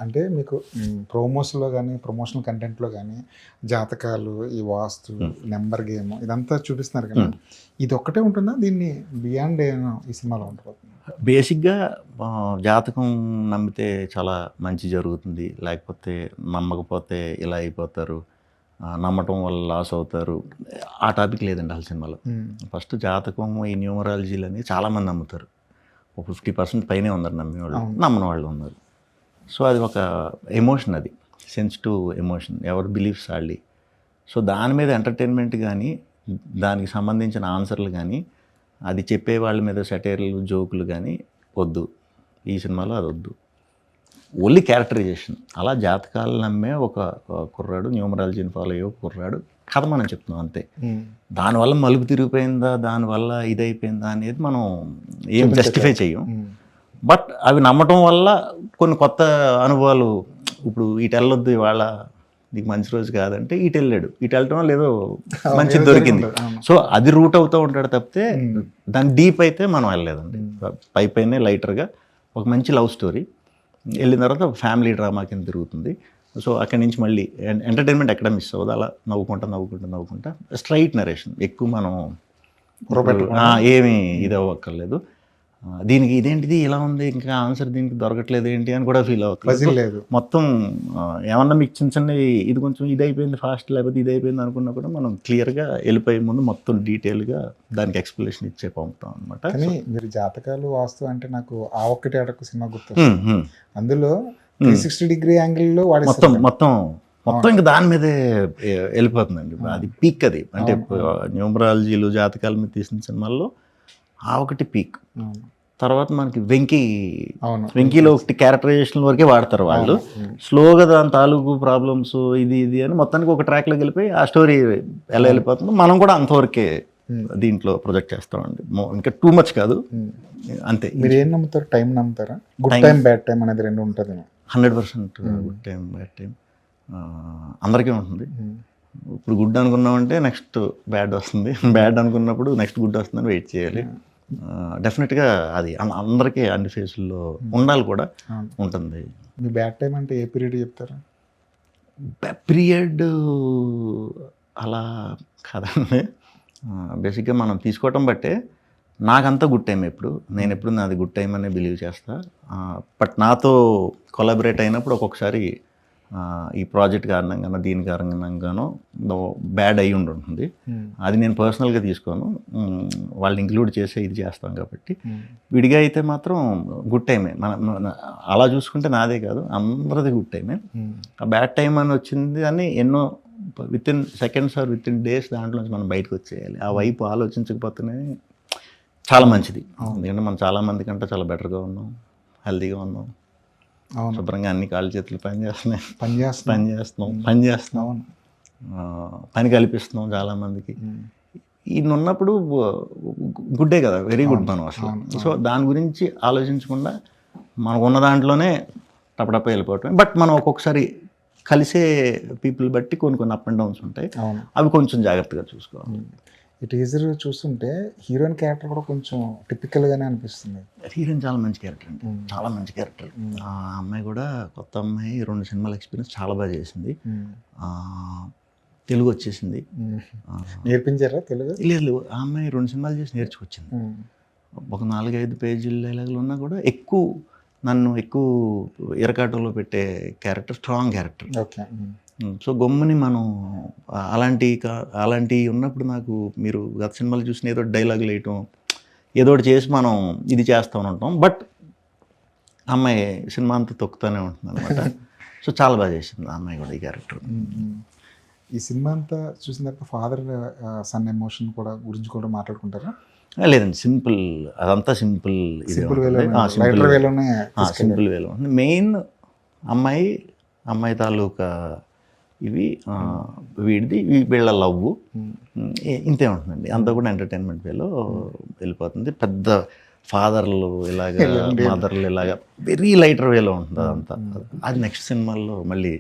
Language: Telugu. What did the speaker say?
అంటే మీకు ప్రోమోస్‌లో గానీ, ప్రమోషనల్ కంటెంట్‌లో గానీ జాతకాలు, ఈ వాస్తు, నంబర్ గేమ్ ఇదంతా చూపిస్తున్నారు కదా! ఇదొక్కటే ఉంటుందా? దీన్ని బియాండ్ ఏమైనా ఈ సినిమాలో ఉండిపోతుందా? బేసిక్‌గా జాతకం నమ్మితే చాలా మంచి జరుగుతుంది. లేకపోతే నమ్మకపోతే ఇలా అయిపోతారు. నమ్మటం వల్ల లాస్ అవుతారు. ఆ టాపిక్ లేదండి అసలు సినిమాలో. ఫస్ట్ జాతకం, ఈ న్యూమరాలజీలని చాలామంది నమ్ముతారు. ఒక 50% పైనే ఉన్నారు నమ్మేవాళ్ళు. నమ్మని వాళ్ళు ఉన్నారు. సో అది ఒక ఎమోషన్, అది సెన్సిటివ్ ఎమోషన్. ఎవరి బిలీఫ్స్ వాళ్ళవి. సో దాని మీద ఎంటర్టైన్మెంట్ కానీ, దానికి సంబంధించిన ఆన్సర్లు కానీ, అది చెప్పే వాళ్ళ మీద సెటైర్లు, జోకులు కానీ వద్దు. ఈ సినిమాలో అది వద్దు. Only characterisation. అలా జాతకాలు నమ్మే ఒక కుర్రాడు, న్యూమరాలజీని ఫాలో అయ్యే ఒక కుర్రాడు కథ మనం చెప్తున్నాం అంతే. దానివల్ల మలుపు తిరిగిపోయిందా, దానివల్ల ఇదైపోయిందా అనేది మనం ఏం జస్టిఫై చెయ్యం. బట్ అవి నమ్మటం వల్ల కొన్ని కొత్త అనుభవాలు, ఇప్పుడు ఇటు వెళ్ళొద్దు, ఇవాళ నీకు మంచి రోజు కాదంటే ఇటు వెళ్ళాడు, ఇటు వెళ్ళటం వల్ల ఏదో మంచిది దొరికింది. సో అది రూట్ అవుతూ ఉంటాడు తప్పితే దాని డీప్ అయితే మనం వెళ్ళలేదండి. పైనే లైటర్గా ఒక మంచి లవ్ స్టోరీ వెళ్ళిన తర్వాత ఫ్యామిలీ డ్రామా కింద తిరుగుతుంది. సో అక్కడి నుంచి మళ్ళీ ఎంటర్టైన్మెంట్ ఎక్కడ మిస్ అవ్వదు. అలా నవ్వుకుంటా స్ట్రైట్ నరేషన్. ఎక్కువ మనం ఏమి ఇది అవ్వక్కర్లేదు. దీనికి ఇదేంటిది ఇలా ఉంది, ఇంకా ఆన్సర్ దీనికి దొరకట్లేదు ఏంటి అని కూడా ఫీల్ అవుతుంది. మొత్తం ఏమన్నా మీకు చిన్న ఇది కొంచెం ఇది అయిపోయింది ఫాస్ట్, లేకపోతే ఇది అయిపోయింది అనుకున్నా కూడా మనం క్లియర్గా వెళ్ళిపోయే ముందు మొత్తం డీటెయిల్గా దానికి ఎక్స్ప్లెనేషన్ ఇచ్చే పంపుతాం అనమాట. కానీ మీరు జాతకాలు, వాస్తు అంటే నాకు ఆ ఒక్కటి అడకు సినిమా గుర్తు. అందులో 360 డిగ్రీ యాంగిల్లో మొత్తం ఇంకా దాని మీదే వెళ్ళిపోతుందండి. అది పీక్. అది అంటే న్యూమరాలజీలు, జాతకాల మీద తీసిన సినిమాల్లో ఆ ఒకటి పీక్. తర్వాత మనకి వెంకీలో ఒకటి క్యారెక్టరైజేషన్ వరకే వాడతారు వాళ్ళు. స్లోగా దాని తాలూకు ప్రాబ్లమ్స్ ఇది అని మొత్తానికి ఒక ట్రాక్లోకి వెళ్ళిపోయి ఆ స్టోరీ ఎలా వెళ్ళిపోతుందో మనం కూడా అంతవరకే దీంట్లో ప్రొజెక్ట్ చేస్తామండి. ఇంకా టూ మచ్ కాదు, అంతే. మీరు ఏం నమ్ముతారు? టైం నమ్ముతారా? గుడ్ టైం, బ్యాడ్ టైం అనేది రెండు ఉంటుంది. 100% గుడ్ టైం, బ్యాడ్ టైం అందరికీ ఉంటుంది. ఇప్పుడు గుడ్ అనుకున్నామంటే నెక్స్ట్ బ్యాడ్ వస్తుంది, బ్యాడ్ అనుకున్నప్పుడు నెక్స్ట్ గుడ్ వస్తుందని వెయిట్ చేయాలి. డెఫినెట్గా అది అందరికీ అన్ని ఫేసుల్లో ఉండాలి కూడా, ఉంటుంది. మీ బ్యాడ్ టైం అంటే ఏ పీరియడ్ చెప్తారా? పీరియడ్ అలా కాదండి. బేసిక్గా మనం తీసుకోవటం బట్టే నాకంతా గుడ్ టైం. నేను ఎప్పుడు నాది గుడ్ టైం అనే బిలీవ్ చేస్తా. బట్ నాతో కొలాబరేట్ అయినప్పుడు ఒక్కొక్కసారి ఈ ప్రాజెక్ట్ కారణంగానో దీని కారణంగానో బ్యాడ్ అయ్యి ఉంటుంది. అది నేను పర్సనల్గా తీసుకోను, వాళ్ళని ఇంక్లూడ్ చేసే ఇది చేస్తాం కాబట్టి. విడిగా అయితే మాత్రం గుడ్ టైమే. అలా చూసుకుంటే నాదే కాదు, అందరిది గుడ్ టైమే. ఆ బ్యాడ్ టైం అని వచ్చింది అని ఎన్నో with in seconds are with in days దాంట్లో నుంచి మనం బయటకు వచ్చేయాలి. ఆ వైపు ఆలోచించకపోతేనే చాలా మంచిది. ఎందుకంటే మనం చాలామంది కంటే చాలా బెటర్గా ఉన్నాం, హెల్తీగా ఉన్నాం, శుభ్రంగా అన్ని కాళ్ళు చేతులు పని చేస్తున్నాం, పని కల్పిస్తున్నాం చాలామందికి. ఈయన ఉన్నప్పుడు గుడ్డే కదా, వెరీ గుడ్ మనం అసలు. సో దాని గురించి ఆలోచించకుండా మనకు ఉన్న దాంట్లోనే టపటప్ప వెళ్ళిపోవటం. బట్ మనం ఒక్కొక్కసారి కలిసే పీపుల్ బట్టి కొన్ని అప్ అండ్ డౌన్స్ ఉంటాయి. అవి కొంచెం జాగ్రత్తగా చూసుకోవాలి. ఈ టీజర్ చూస్తుంటే హీరోయిన్ క్యారెక్టర్ కూడా కొంచెం టిపికల్గానే అనిపిస్తుంది. హీరోయిన్ చాలా మంచి క్యారెక్టర్ అండి, చాలా మంచి క్యారెక్టర్. ఆ అమ్మాయి కూడా కొత్త అమ్మాయి, 2 సినిమాల ఎక్స్పీరియన్స్ చాలా బాగా చేసింది. తెలుగు వచ్చేసింది. నేర్పించారా తెలుగు? లేదు, ఆ అమ్మాయి 2 సినిమాలు చేసి నేర్చుకొచ్చింది. ఒక 4-5 పేజీల డైలాగులు ఉన్నా కూడా నన్ను ఎక్కువ ఇరకాటంలో పెట్టే క్యారెక్టర్, స్ట్రాంగ్ క్యారెక్టర్. సో గమ్ముని మనం అలాంటి ఉన్నప్పుడు నాకు మీరు గత సినిమాలు చూసిన ఏదో డైలాగులు వేయటం, ఏదో ఒకటి చేసి మనం ఇది చేస్తూనే ఉంటాం. బట్ అమ్మాయి సినిమా అంతా తొక్కుతూనే ఉంటుంది అనమాట. సో చాలా బాగా చేసింది ఆ అమ్మాయి కూడా ఈ క్యారెక్టర్. ఈ సినిమా అంతా చూసిన తర్వాత ఫాదర్ సన్ ఎమోషన్ కూడా గురించి కూడా మాట్లాడుకుంటారా? లేదండి, సింపుల్, అదంతా సింపుల్ వేలో. మెయిన్ అమ్మాయి తాలూకా ఇవి, వీళ్ళ లవ్, ఇంతే ఉంటుందండి. అంతా కూడా ఎంటర్టైన్మెంట్ వేలో వెళ్ళిపోతుంది. పెద్ద ఫాదర్లు ఇలాగా, మదర్లు ఇలాగా వెరీ లైటర్ వేలో ఉంటుంది అదంతా. అది నెక్స్ట్ సినిమాల్లో మళ్ళీ